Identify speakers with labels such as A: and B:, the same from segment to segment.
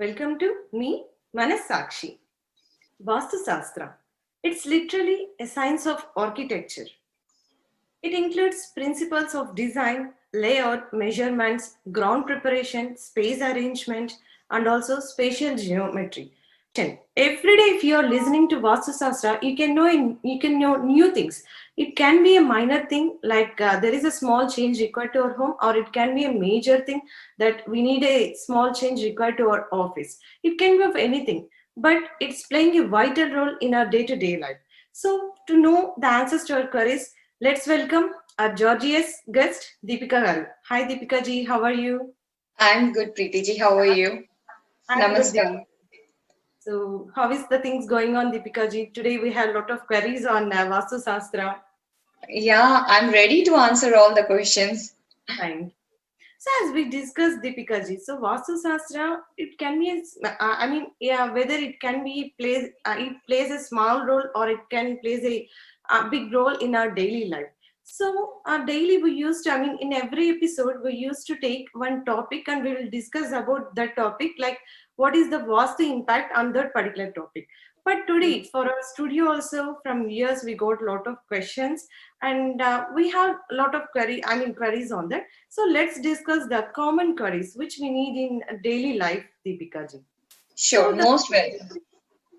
A: Welcome to me, Manas Sakshi. Vastu Sastra. It's literally a science of architecture. It includes principles of design, layout, measurements, ground preparation, space arrangement, and also spatial geometry. Every day, if you are listening to Vastu Sastra, you can know new things. It can be a minor thing, like there is a small change required to our home, or it can be a major thing that we need a small change required to our office. It can be of anything, but it's playing a vital role in our day-to-day life. So, to know the answers to our queries, let's welcome our Georgia's guest, Dipika Garu. Hi, Dipika ji, how are you?
B: I'm good, Preeti ji. How are you?
A: I'm good.
B: Namaskar.
A: So, how is the things going on, Deepika ji? Today we have a lot of queries on Vastu Sastra.
B: Yeah, I'm ready to answer all the questions.
A: Fine. So, as we discussed, Deepika ji, so Vastu Sastra, it can be, yeah, whether it can be it plays a small role or it can plays a big role in our daily life. So, daily we used to, in every episode, we used to take one topic and we will discuss about that topic, like what is the Vastu impact on that particular topic. But today, for our studio also, from years, we got a lot of questions and we have a lot of queries on that. So let's discuss the common queries which we need in daily life, Deepika ji.
B: Sure,
A: So the
B: most welcome.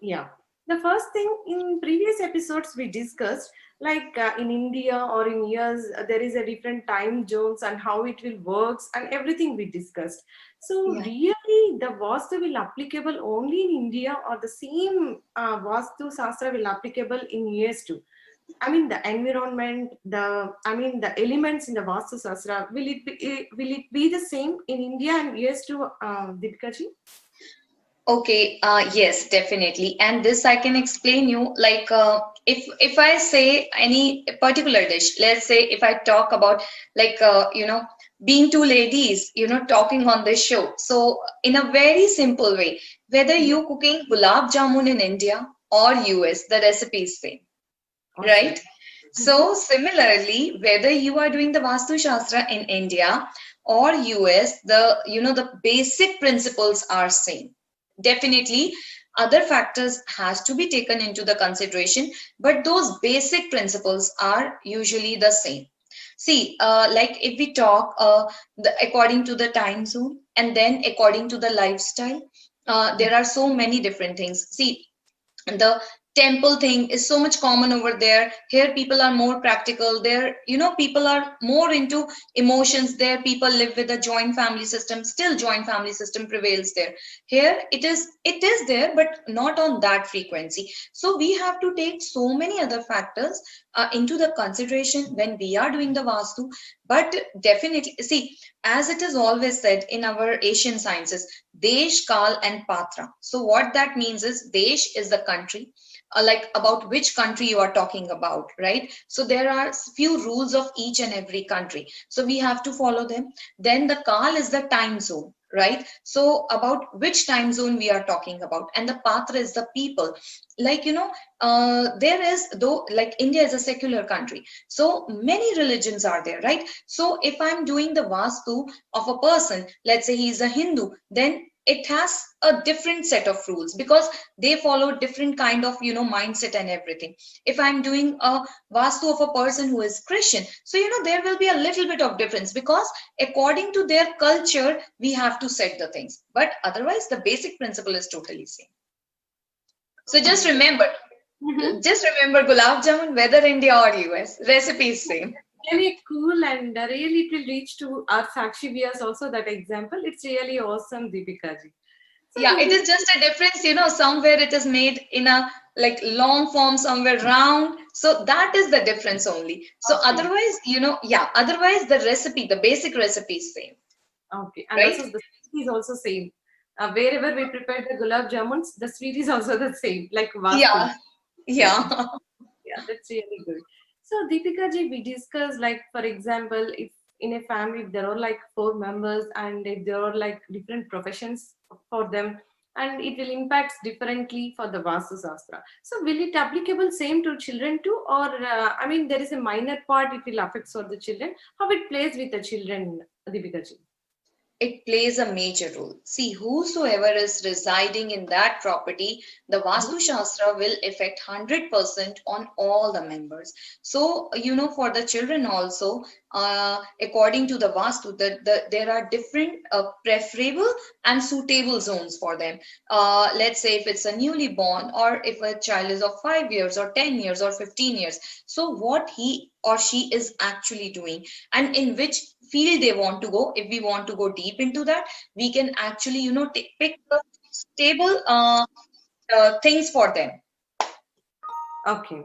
A: yeah. The first thing in previous episodes we discussed, like in India or in years, there is a different time zones and how it will works and everything we discussed. So
B: Yeah.
A: really, the Vastu will applicable only in India or the same Vastu Sastra will applicable in years too. The environment, the elements in the Vastu Sastra, will it be the same in India and years too, Deepika ji?
B: Okay, yes, definitely. And this I can explain you like if I say any particular dish, let's say if I talk about like being two ladies, talking on this show. So in a very simple way, whether
A: Yeah.
B: you cooking gulab jamun in India or US, the recipe is same, right?
A: Awesome.
B: So similarly, whether you are doing the Vastu Shastra in India or US, the basic principles are same. Definitely, other factors has to be taken into the consideration, but those basic principles are usually the same. See, like if we talk according to the time zone and then according to the lifestyle, there are so many different things. See, the temple thing is so much common over there. Here people are more practical. There, people are more into emotions. There people live with a joint family system. Still joint family system prevails there. Here it is there, but not on that frequency. So we have to take so many other factors into the consideration when we are doing the vastu. But definitely, see, as it is always said in our Asian sciences, Desh, Kal, and Patra. So what that means is Desh is the country, like about which country you are talking about, right? So there are few rules of each and every country. So we have to follow them. Then the Kal is the time zone, right? So about which time zone we are talking about. And the Patra is the people. Like, there is, though, like India is a secular country. So many religions are there, right? So if I'm doing the Vastu of a person, let's say he's a Hindu, then it has a different set of rules because they follow different kind of mindset and everything. If I'm doing a vastu of a person who is Christian, so there will be a little bit of difference because according to their culture we have to set the things, but otherwise the basic principle is totally same. So just
A: Okay.
B: remember,
A: Mhm.
B: gulab jamun whether India or US, recipe is same.
A: Really cool and really it will reach to our Sakshi viewers also that example. It's really awesome, Deepika ji. So
B: Yeah, it
A: Deepika,
B: is just a difference, somewhere it is made in a like long form, somewhere round. So that is the difference only. So
A: okay,
B: otherwise, yeah, otherwise the recipe, the basic recipe is same,
A: okay, and
B: right?
A: also the sweet is also same. Wherever we prepare the gulab jamuns, the sweet is also the same, like vastu.
B: Yeah,
A: Yeah.
B: yeah.
A: Yeah, that's really good. So, Deepika ji, we discussed like, for example, if in a family if there are like four members and if there are like different professions for them, and it will impact differently for the Vastu Sastra. So, will it applicable same to children too, or there is a minor part it will affect for the children? How it plays with the children, Deepika ji?
B: It plays a major role. See, whosoever is residing in that property, the
A: Mhm.
B: Vastu Shastra will affect 100% on all the members. So, for the children also, according to the Vastu, there are different preferable and suitable zones for them. Let's say if it's a newly born, or if a child is of 5 years or 10 years or 15 years. So, what he or she is actually doing, and in which field they want to go. If we want to go deep into that, we can actually pick the stable things for them.
A: Okay.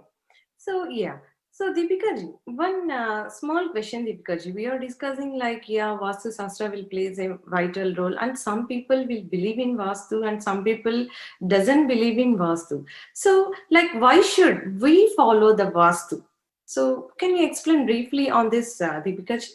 A: So yeah. So Deepika ji, one small question, Deepika ji. We are discussing like yeah, Vastu Shastra will plays a vital role, and some people will believe in Vastu, and some people doesn't believe in Vastu. So like, why should we follow the Vastu? So can you explain briefly on this, Deepika ji?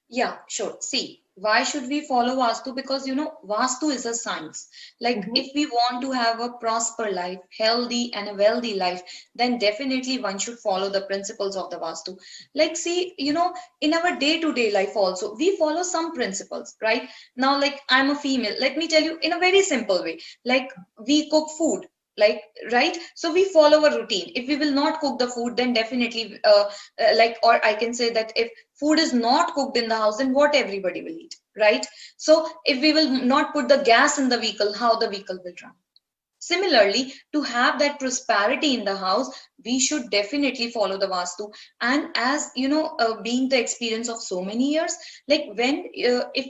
B: Yeah, sure. See, why should we follow Vastu? Because Vastu is a science. Like,
A: Mm-hmm.
B: if we want to have a prosper life, healthy and a wealthy life, then definitely one should follow the principles of the Vastu. Like, see, in our day-to-day life also, we follow some principles, right? Now, like, I'm a female. Let me tell you in a very simple way. Like, we cook food. Like, right, so we follow a routine. If we will not cook the food, then definitely like, or I can say that if food is not cooked in the house, then what everybody will eat, right? So if we will not put the gas in the vehicle, how the vehicle will run? Similarly, to have that prosperity in the house, we should definitely follow the Vastu. And as being the experience of so many years, like when if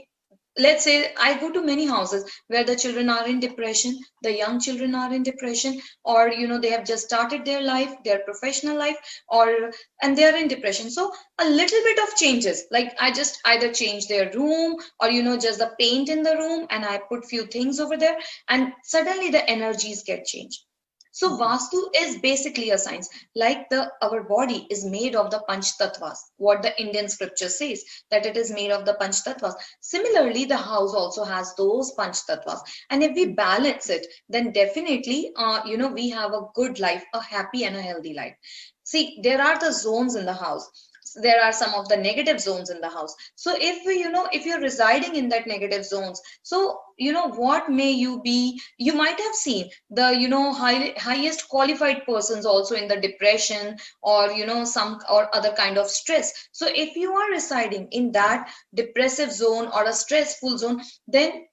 B: let's say I go to many houses where the children are in depression, the young children are in depression, or they have just started their life, their professional life, or and they are in depression. So a little bit of changes, like I just either change their room, or just the paint in the room, and I put few things over there, and suddenly the energies get changed. So
A: Okay.
B: Vastu is basically a science. Like the our body is made of the Panch Tattvas, what the Indian scripture says, that it is made of the Panch Tattvas. Similarly, the house also has those Panch Tattvas. And if we balance it, then definitely, we have a good life, a happy and a healthy life. See, there are the zones in the house. There are some of the negative zones in the house. So if you're residing in that negative zones, so what may you be, you might have seen the highest qualified persons also in the depression, or some or other kind of stress. So if you are residing in that depressive zone or a stressful zone, then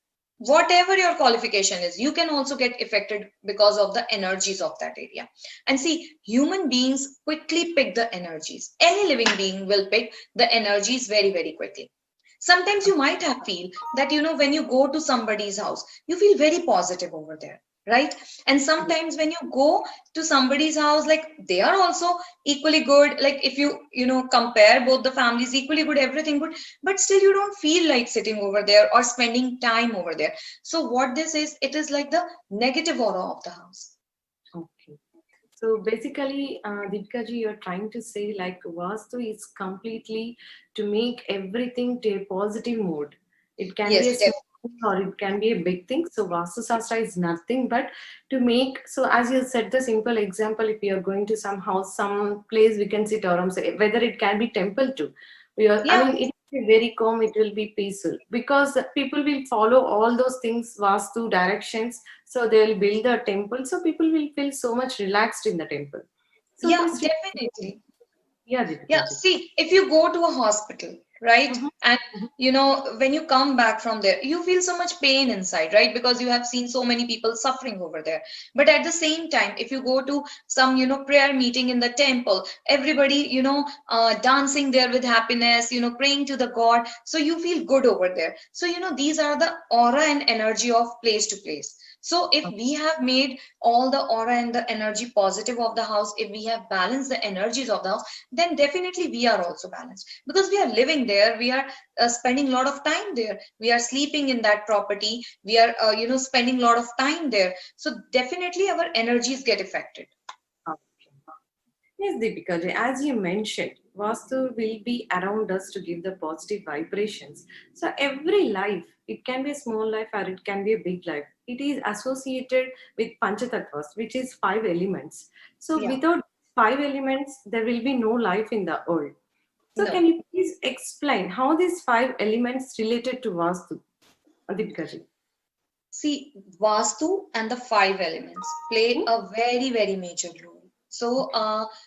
B: whatever your qualification is, you can also get affected because of the energies of that area. And see, human beings quickly pick the energies. Any living being will pick the energies very, very quickly. Sometimes you might have feel that when you go to somebody's house, you feel very positive over there, right? And sometimes when you go to somebody's house, like they are also equally good, like if you compare both the families, equally good, everything good, but still you don't feel like sitting over there or spending time over there. So what this is, it is like the negative aura of the house.
A: Okay. So basically, Deepika ji, you're trying to say like Vastu is completely to make everything to a positive mood. It can be a
B: Yes,
A: small thing or it can be a big thing. So Vastu Shastra is nothing but to make. So as you said, the simple example, if you are going to some house, some place we can sit around, say, whether it can be temple too. We are, I
B: yeah.
A: mean, it will be very calm. It will be peaceful because people will follow all those things, Vastu directions, so they will build a temple. So people will feel so much relaxed in the temple. So
B: Yeah,
A: this,
B: definitely.
A: yeah,
B: Yeah,
A: Deepika ji.
B: see, if you go to a hospital, right?
A: Mhm,
B: And
A: mhm.
B: when you come back from there, you feel so much pain inside, right? Because you have seen so many people suffering over there. But at the same time, if you go to some, prayer meeting in the temple, everybody, dancing there with happiness, praying to the God. So you feel good over there. So, these are the aura and energy of place to place. So if we have made all the aura and the energy positive of the house, if we have balanced the energies of the house, then definitely we are also balanced, because we are living there, we are spending a lot of time there, we are sleeping in that property, we are spending a lot of time there. So definitely our energies get affected.
A: Okay. Yes, Deepika ji, as you mentioned, Vastu will be around us to give the positive vibrations. So every life, it can be a small life or it can be a big life. It is associated with Panchatatvas, which is five elements. So
B: Yeah.
A: without five elements, there will be no life in the world. So
B: No.
A: can you please explain how these five elements related to Vastu? Deepika ji.
B: See, Vastu and the five elements play a very, very major role. So,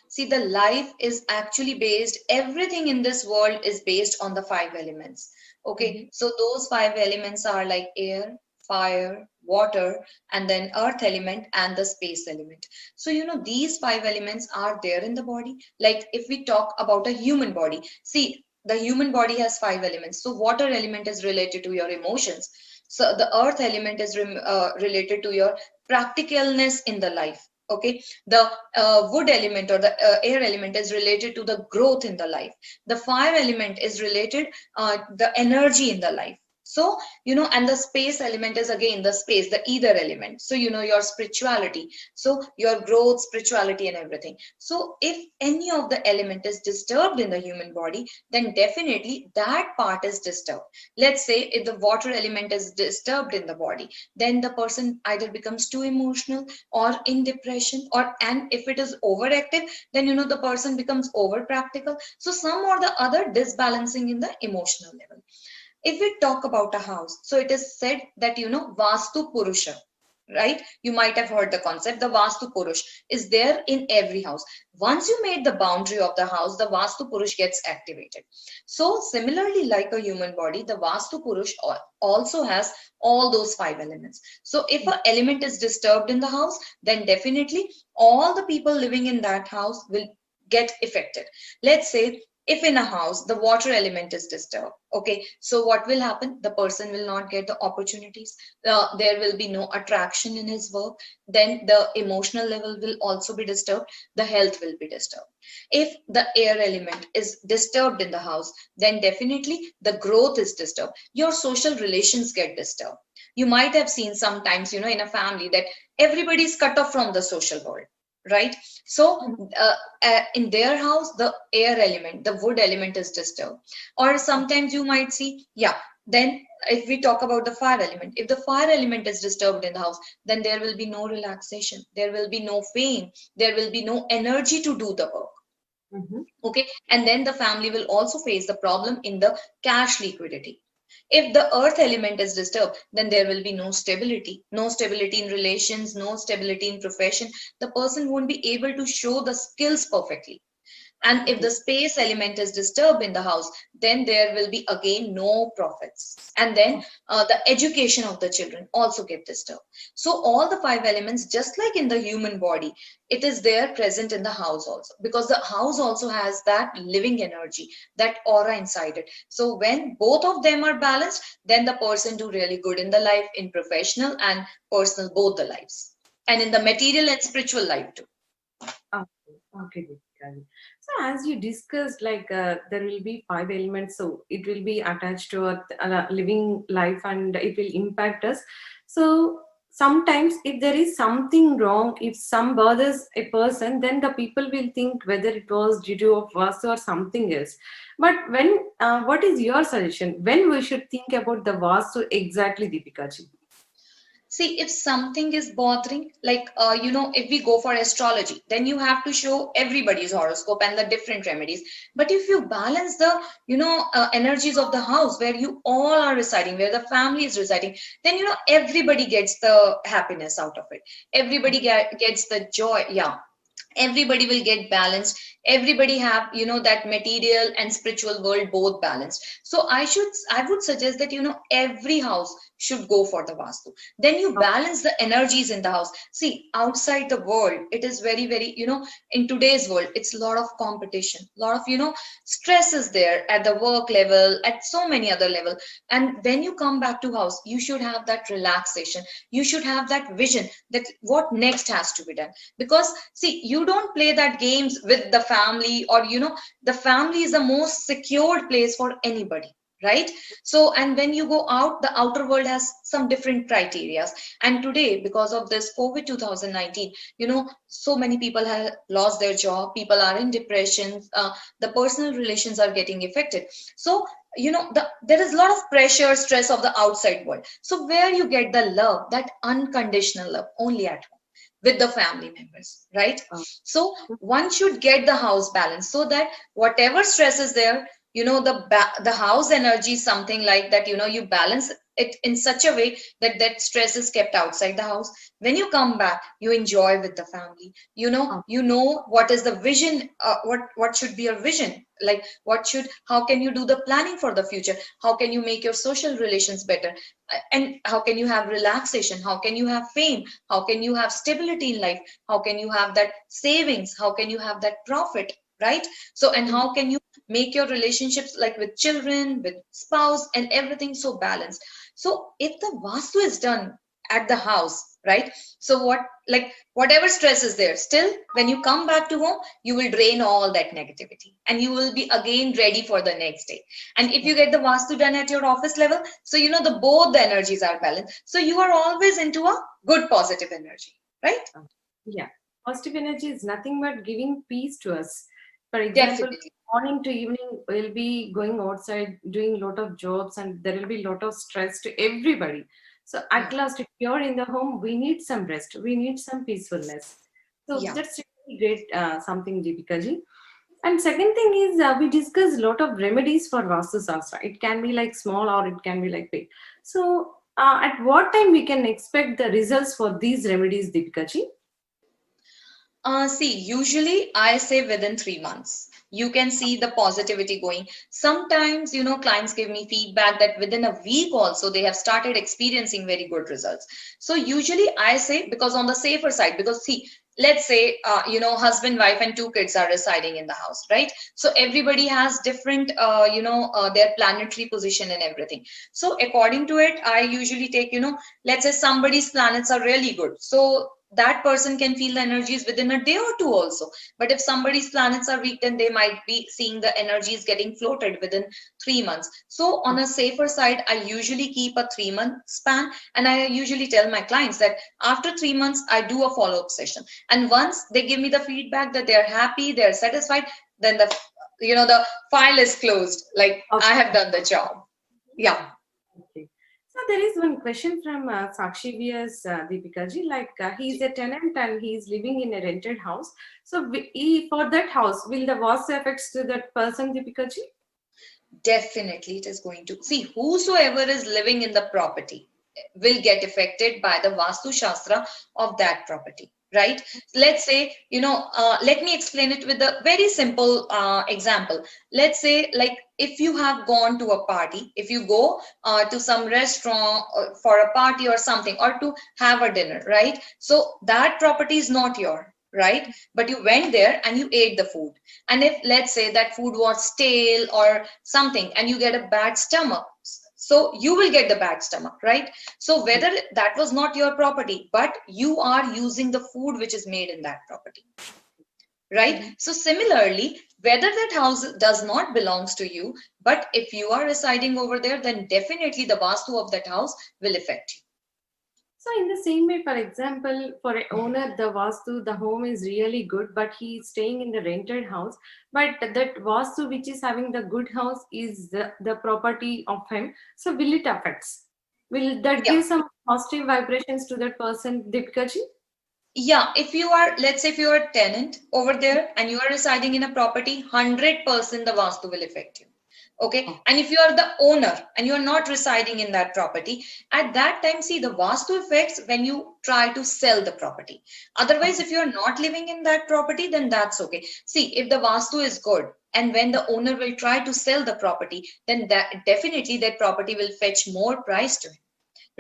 B: see, the life is actually based, everything in this world is based on the five elements. Okay,
A: Mhm.
B: so those five elements are like air, fire, water, and then earth element and the space element. So, these five elements are there in the body. Like if we talk about a human body, see, the human body has five elements. So, water element is related to your emotions, so the earth element is related to your practicalness in the life. Okay, the wood element or the air element is related to the growth in the life. The fire element is related the energy in the life. So, and the space element is again the space, the ether element. So, your spirituality. So, your growth, spirituality, and everything. So, if any of the element is disturbed in the human body, then definitely that part is disturbed. Let's say if the water element is disturbed in the body, then the person either becomes too emotional or in depression, or and if it is overactive, then the person becomes over practical. So some or the other disbalancing in the emotional level. If we talk about a house, so it is said that vastu purusha, right? You might have heard the concept. The vastu purush is there in every house. Once you made the boundary of the house, the vastu purush gets activated. So similarly, like a human body, the vastu purush also has all those five elements. So if an element is disturbed in the house, then definitely all the people living in that house will get affected. Let's say if in a house the water element is disturbed, okay, so what will happen? The person will not get the opportunities. There will be no attraction in his work. Then the emotional level will also be disturbed. The health will be disturbed. If the air element is disturbed in the house, then definitely the growth is disturbed. Your social relations get disturbed. You might have seen sometimes, in a family, that everybody is cut off from the social world, right? So in their house, the air element, the wood element is disturbed. Or sometimes you might see, yeah, then if we talk about the fire element, if the fire element is disturbed in the house, then there will be no relaxation, there will be no fame, there will be no energy to do the work.
A: Mhm.
B: Okay, and then the family will also face the problem in the cash liquidity. If the earth element is disturbed, then there will be no stability in relations, no stability in profession. The person won't be able to show the skills perfectly. And if
A: Okay.
B: the space element is disturbed in the house, then there will be again no profits. And then the education of the children also get disturbed. So all the five elements, just like in the human body, it is there present in the house also, because the house also has that living energy, that aura inside it. So when both of them are balanced, then the person do really good in the life, in professional and personal, both the lives, and in the material and spiritual life too.
A: Okay, okay, Deepika ji. So as you discussed, like there will be five elements, so it will be attached to a living life and it will impact us. So sometimes, if there is something wrong, if some bothers a person, then the people will think whether it was due to of vastu or something else. But when, what is your suggestion? When we should think about the vastu exactly, Deepika ji?
B: See, if something is bothering, like, if we go for astrology, then you have to show everybody's horoscope and the different remedies. But if you balance the, energies of the house where you all are residing, where the family is residing, then, everybody gets the happiness out of it. Everybody gets the joy. Yeah, everybody will get balanced. Everybody have that material and spiritual world both balanced. So I would suggest that every house should go for the vastu. Then you balance the energies in the house. See, outside the world, it is very, very, in today's world, it's a lot of competition, a lot of stress is there at the work level, at so many other level. And when you come back to house, you should have that relaxation, you should have that vision that what next has to be done. Because see, you don't play that games with the family, or the family is the most secured place for anybody, right? So, and when you go out, the outer world has some different criterias. And today, because of this COVID 2019, so many people have lost their job, people are in depression, the personal relations are getting affected. So there is a lot of pressure, stress of the outside world. So where you get the love, that unconditional love, only at home with the family members, right? So one should get the house balance, so that whatever stress is there, the house energy is something like that, you balance it in such a way that that stress is kept outside the house. When you come back, you enjoy with the family.
A: Oh,
B: You know what is the vision, what should be your vision, like what should, how can you do the planning for the future, how can you make your social relations better, and how can you have relaxation, how can you have fame, how can you have stability in life, how can you have that savings, how can you have that profit, right? So, and
A: mhm.
B: how can you make your relationships like with children, with spouse, and everything so balanced. So if the vastu is done at the house, right? So what, like whatever stress is there, still when you come back to home, you will drain all that negativity and you will be again ready for the next day. And if you get the vastu done at your office level, so the both the energies are balanced. So you are always into a good positive energy, right?
A: Yeah, positive energy is nothing but giving peace to us. For example,
B: Definitely.
A: morning to evening, we'll be going outside doing a lot of jobs, and there will be a lot of stress to everybody. So, at
B: Yeah.
A: last, if you're in the home, we need some rest, we need some peacefulness. So,
B: Yeah.
A: that's really great, something, Deepika ji. And second thing is, we discuss a lot of remedies for Vastu Sastra. It can be like small or it can be like big. So, at what time we can expect the results for these remedies, Deepika ji?
B: See, usually I say within 3 months. You can see the positivity going. Sometimes, clients give me feedback that within a week also they have started experiencing very good results. So usually I say, because on the safer side, because see, let's say, husband, wife, and 2 kids are residing in the house, right? So everybody has different, their planetary position and everything. So according to it, I usually take, let's say somebody's planets are really good. So that person can feel the energies within a day or two also. But if somebody's planets are weak, then they might be seeing the energies getting floated within 3 months. So on a safer side, I usually keep a 3 month span, and I usually tell my clients that after 3 months I do a follow-up session, and once they give me the feedback that they're happy, they're satisfied, then the file is closed, like I
A: Okay.
B: have done the job. Yeah.
A: Okay. So there is one question from Sakshi vs Deepika ji. Like he's a tenant and he's living in a rented house. So for that house, will the worst effects to that person, Deepika ji?
B: Definitely, it is going to. See, whosoever is living in the property will get affected by the Vastu Shastra of that property, right? Let's say, let me explain it with a very simple example. Let's say, like, if you have gone to a party, if you go to some restaurant for a party or something, or to have a dinner, right? So that property is not your, right? But you went there and you ate the food, and if let's say that food was stale or something and you get a bad stomach, so you will get the bad stomach, right? So whether that was not your property, but you are using the food which is made in that property, right?
A: Mhm.
B: So similarly, whether that house does not belongs to you, but if you are residing over there, then definitely the vastu of that house will affect you.
A: So in the same way, for example, for a owner, the Vastu, the home is really good, but he is staying in the rented house. But that Vastu, which is having the good house, is the property of him. So will it affects? Will that
B: Yeah.
A: give some positive vibrations to that person, Deepika ji?
B: Yeah, if you are, let's say if you are a tenant over there and you are residing in a property, 100% the Vastu will affect you. Okay.
A: Oh,
B: And if you are the owner and you are not residing in that property, at that time, see the Vastu effects when you try to sell the property. Otherwise,
A: okay,
B: if you are not living in that property, then that's okay. See, if the Vastu is good and when the owner will try to sell the property, then that definitely that property will fetch more price to him,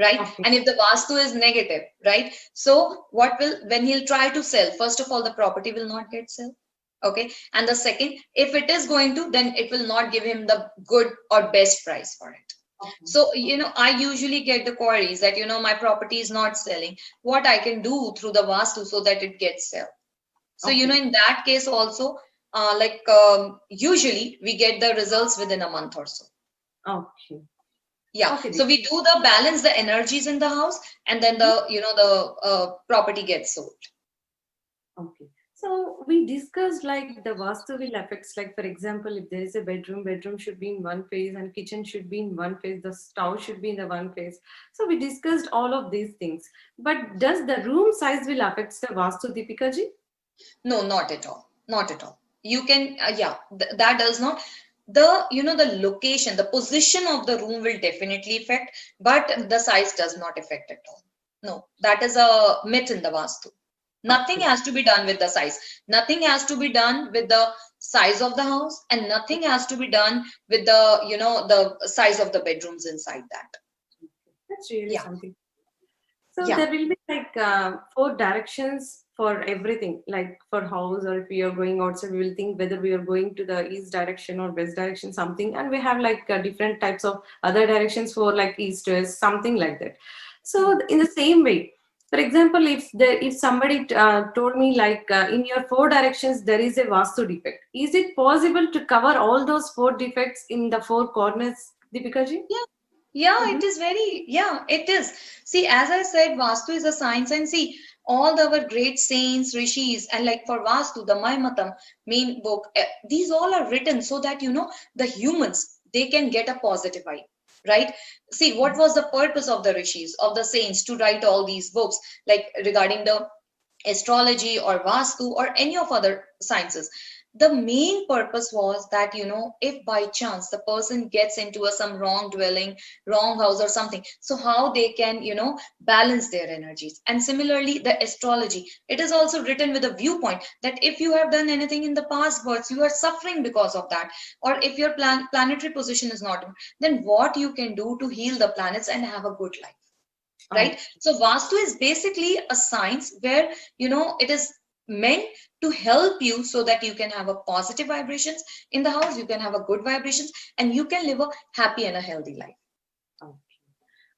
B: right?
A: okay,
B: And if the vastu is negative, right? So what will, when he'll try to sell, first of all the property will not get sold, okay? And the second, if it is going to, then it will not give him the good or best price for it.
A: okay,
B: So I usually get the queries that my property is not selling, what I can do through the vastu so that it gets sold. So
A: okay,
B: in that case also, usually we get the results within a month or so.
A: okay,
B: Yeah,
A: okay,
B: so we do the balance the energies in the house, and then the property gets sold.
A: okay. So we discussed like the Vastu will affects, like for example, if there is a bedroom, bedroom should be in one phase and kitchen should be in one phase, the stove should be in the one phase. So we discussed all of these things. But does the room size will affect the Vastu, Deepika ji?
B: No, not at all. Not at all. You can, yeah, that does not. the the location, the position of the room will definitely affect, but the size does not affect at all. No, that is a myth in the vastu. Nothing
A: Okay.
B: has to be done with the size. Nothing has to be done with the size of the house, and nothing has to be done with the the size of the bedrooms inside that.
A: That's really
B: Yeah,
A: something. So
B: yeah.
A: there will be like four directions for everything. Like for house, or if we are going outside, we will think whether we are going to the east direction or west direction, something. And we have like different types of other directions for like east, west, something like that. So in the same way, for example, if somebody told me like in your four directions there is a vastu defect, is it possible to cover all those four defects in the four corners, Deepika ji?
B: Yeah, yeah,
A: Mm-hmm.
B: it is very, yeah, it is. See, as I said, Vastu is a science, and see, all our great saints, rishis, and like for Vastu, the Maim main book, these all are written so that, the humans, they can get a positive vibe, right? See, what was the purpose of the rishis, of the saints to write all these books, like regarding the astrology or vastu or any of other sciences? The main purpose was that if by chance the person gets into some wrong dwelling, wrong house or something, so how they can balance their energies. And similarly, the astrology, it is also written with a viewpoint that if you have done anything in the past births, you are suffering because of that, or if your planetary position is not, then what you can do to heal the planets and have a good life,
A: Oh,
B: right? So vastu is basically a science where it is meant to help you so that you can have a positive vibrations in the house, you can have a good vibrations, and you can live a happy and a healthy life.
A: okay.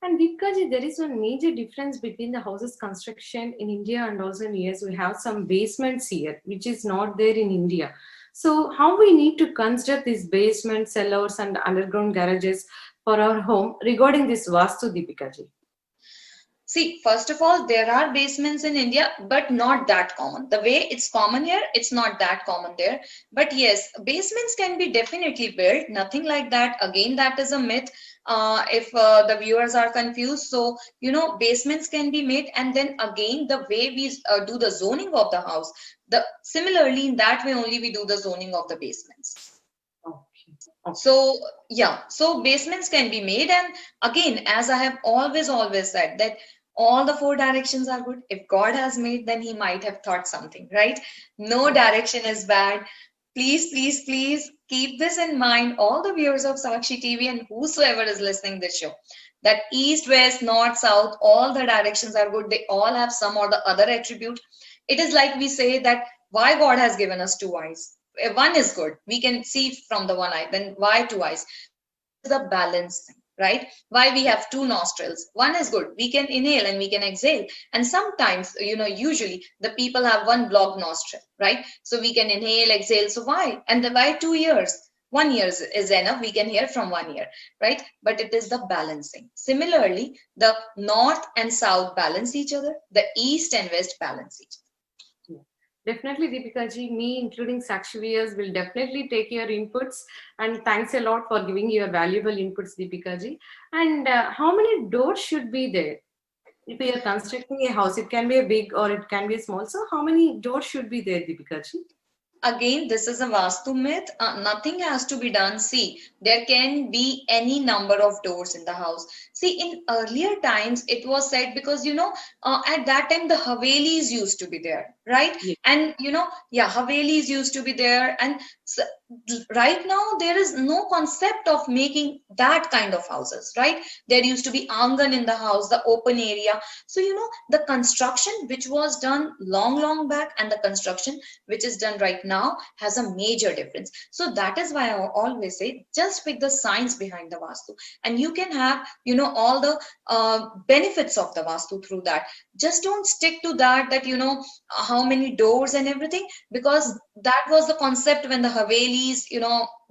A: And Deepika, there is one major difference between the houses construction in India and also in US. We have some basements here, which is not there in India. So how we need to consider these basement cellars and underground garages for our home regarding this Vastu, Deepika ji?
B: See, first of all, there are basements in India, but not that common. The way it's common here, it's not that common there. But yes, basements can be definitely built. Nothing like that. Again, that is a myth. If the viewers are confused, so basements can be made, and then again, the way we do the zoning of the house, the similarly in that way only we do the zoning of the basements.
A: Okay. Okay.
B: So yeah, so basements can be made, and again, as I have always said that all the four directions are good. If God has made, then He might have thought something, right? No
A: Okay.
B: direction is bad. Please keep this in mind, all the viewers of Sakshi TV and whosoever is listening this show, that east, west, north, south, all the directions are good. They all have some or the other attribute. It is like we say that why God has given us two eyes. One is good, we can see from the one eye, then why two eyes? So it is a balance thing, right? Why we have two nostrils? One is good, we can inhale and we can exhale. And sometimes usually the people have one blocked nostril, right? So we can inhale, exhale. So why? And the why 2 years? 1 year is enough, we can hear from 1 year, right? But it is the balancing. Similarly, the north and south balance each other, the east and west balance each
A: Yeah. Definitely, Deepika ji, me including Sakshi viewers will definitely take your inputs, and thanks a lot for giving your valuable inputs, Deepika ji. And how many doors should be there? If we are constructing a house, it can be a big or it can be a small. So how many doors should be there, Deepika ji?
B: Again, this is a Vastu myth. Nothing has to be done. See, there can be any number of doors in the house. See, in earlier times, it was said because, at that time, the Havelis used to be there, right?
A: Yeah.
B: And, yeah, Havelis used to be there. And right now, there is no concept of making that kind of houses, right? There used to be Angan in the house, the open area. So, the construction which was done long back and the construction which is done right now has a major difference. So that is why I always say just pick the science behind the vastu, and you can have all the benefits of the vastu through that. Just don't stick to that how many doors and everything, because that was the concept when the havelis,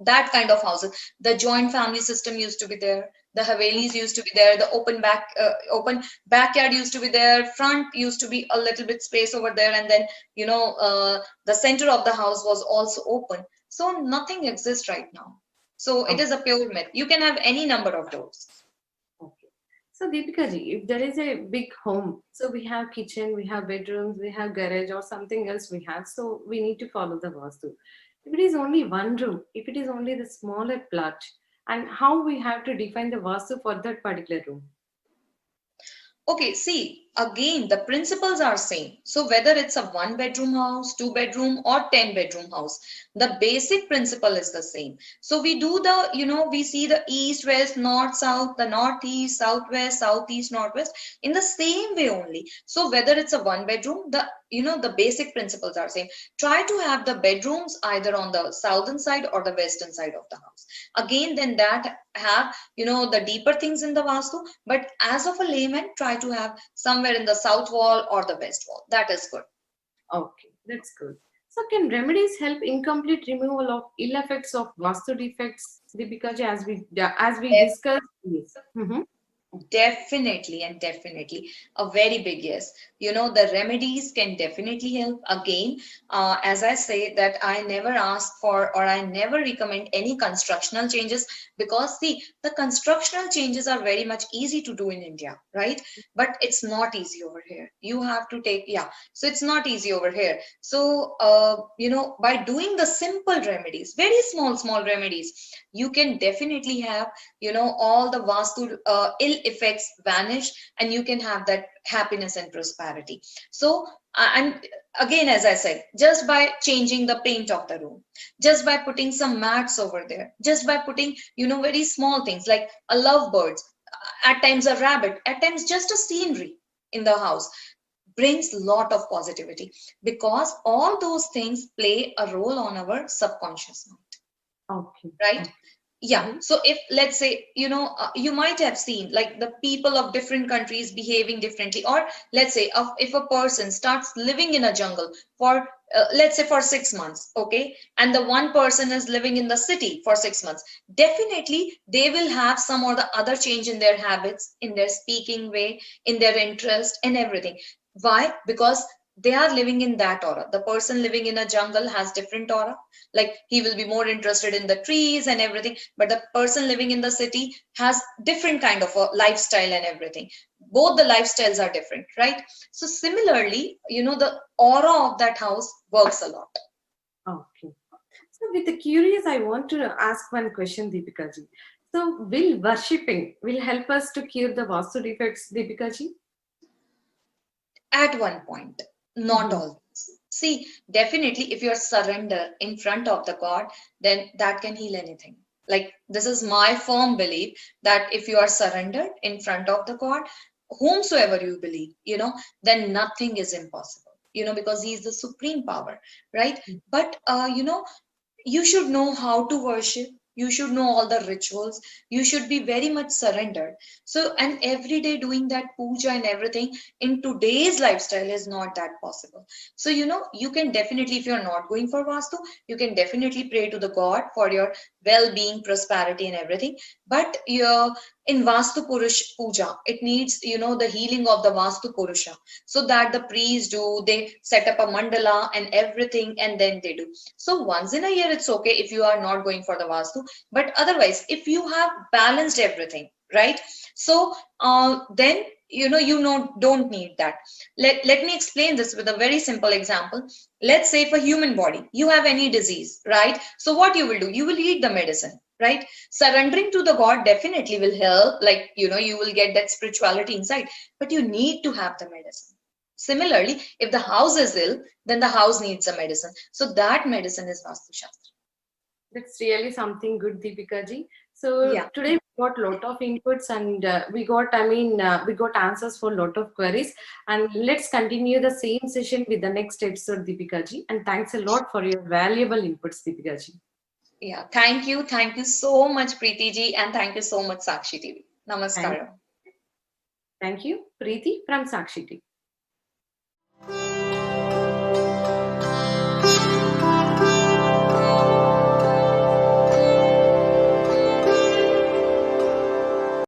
B: that kind of houses, the joint family system used to be there, the havelis used to be there, the open backyard used to be there, front used to be a little bit space over there, and then the center of the house was also open. So nothing exists right now. So it
A: Oh,
B: is a pure myth. You can have any number of doors.
A: okay. So Deepika ji, if there is a big home, so we have kitchen, we have bedrooms, we have garage or something else we have, so we need to follow the Vastu. If it is only one room, if it is only the smaller plot, and how we have to define the vastu for that particular room.
B: Okay, see, again, the principles are same. So whether it's a one bedroom house, two bedroom or 10 bedroom house, the basic principle is the same. So we do the, we see the east, west, north, south, the northeast, southwest, southeast, northwest in the same way only. So whether it's a one bedroom, the basic principles are same. Try to have the bedrooms either on the southern side or the western side of the house. Again, then that have, the deeper things in the vastu, but as of a layman, try to have somewhere in the south wall or the west wall. That is good.
A: Okay, that's good. So can remedies help incomplete removal of ill effects of vastu defects, Deepika ji, as we discussed? Yes. Mhm.
B: Definitely and definitely a very big yes. The remedies can definitely help. Again, as I say that I never ask for or I never recommend any constructional changes, because see, the constructional changes are very much easy to do in India, right? But it's not easy over here. You have to take, yeah. So it's not easy over here. So, by doing the simple remedies, very small remedies, you can definitely have all the vastu ill effects vanish, and you can have that happiness and prosperity. So and again, as I said, just by changing the paint of the room, just by putting some mats over there, just by putting very small things like a lovebirds, at times a rabbit, at times just a scenery in the house, brings lot of positivity, because all those things play a role on our subconscious mind,
A: Okay.
B: right?
A: Okay.
B: Yeah,
A: Mhm.
B: so if let's say you might have seen like the people of different countries behaving differently, or let's say if a person starts living in a jungle for let's say for 6 months, okay, and the one person is living in the city for 6 months, definitely they will have some or the other change in their habits, in their speaking way, in their interest and everything. Why? Because they are living in that aura. The person living in a jungle has different aura, like he will be more interested in the trees and everything, but the person living in the city has different kind of a lifestyle and everything. Both the lifestyles are different, right? So similarly, the aura of that house works a lot.
A: Okay. So with the curious, I want to ask one question, Deepika ji. So will worshipping will help us to cure the vastu defects, Deepika ji?
B: At one point, not
A: Mhm.
B: always. See, definitely if you're surrender in front of the god, then that can heal anything. Like, this is my firm belief that if you are surrendered in front of the god, whomsoever you believe, then nothing is impossible, because he is the supreme power, right? But you should know how to worship, you should know all the rituals, you should be very much surrendered. So, and every day doing that puja and everything in today's lifestyle is not that possible. So you can definitely, if you're not going for vastu, you can definitely pray to the god for your well-being, prosperity and everything. But in vastu purush puja, it needs the healing of the vastu purusha, so that the priests do, they set up a mandala and everything, and then they do. So once in a year, it's okay if you are not going for the Vastu, but otherwise, if you have balanced everything, right? So then don't need that. Let me explain this with a very simple example. Let's say for human body, you have any disease, right? So what you will do, you will eat the medicine, right? Surrendering to the God definitely will help, like you will get that spirituality inside, but you need to have the medicine. Similarly, if the house is ill, then the house needs a medicine. So that medicine is Vastu Shastra.
A: That's really something good, Deepika ji. So
B: Yeah.
A: today we got lot of inputs and we got answers for lot of queries. And let's continue the same session with the next episode, Deepika ji. And thanks a lot for your valuable inputs, Deepika ji.
B: Yeah. Thank you. Thank you so much, Preeti ji. And thank you so much, Sakshi TV.
A: Thank,
B: Namaskaram.
A: thank you, Preeti from Sakshi.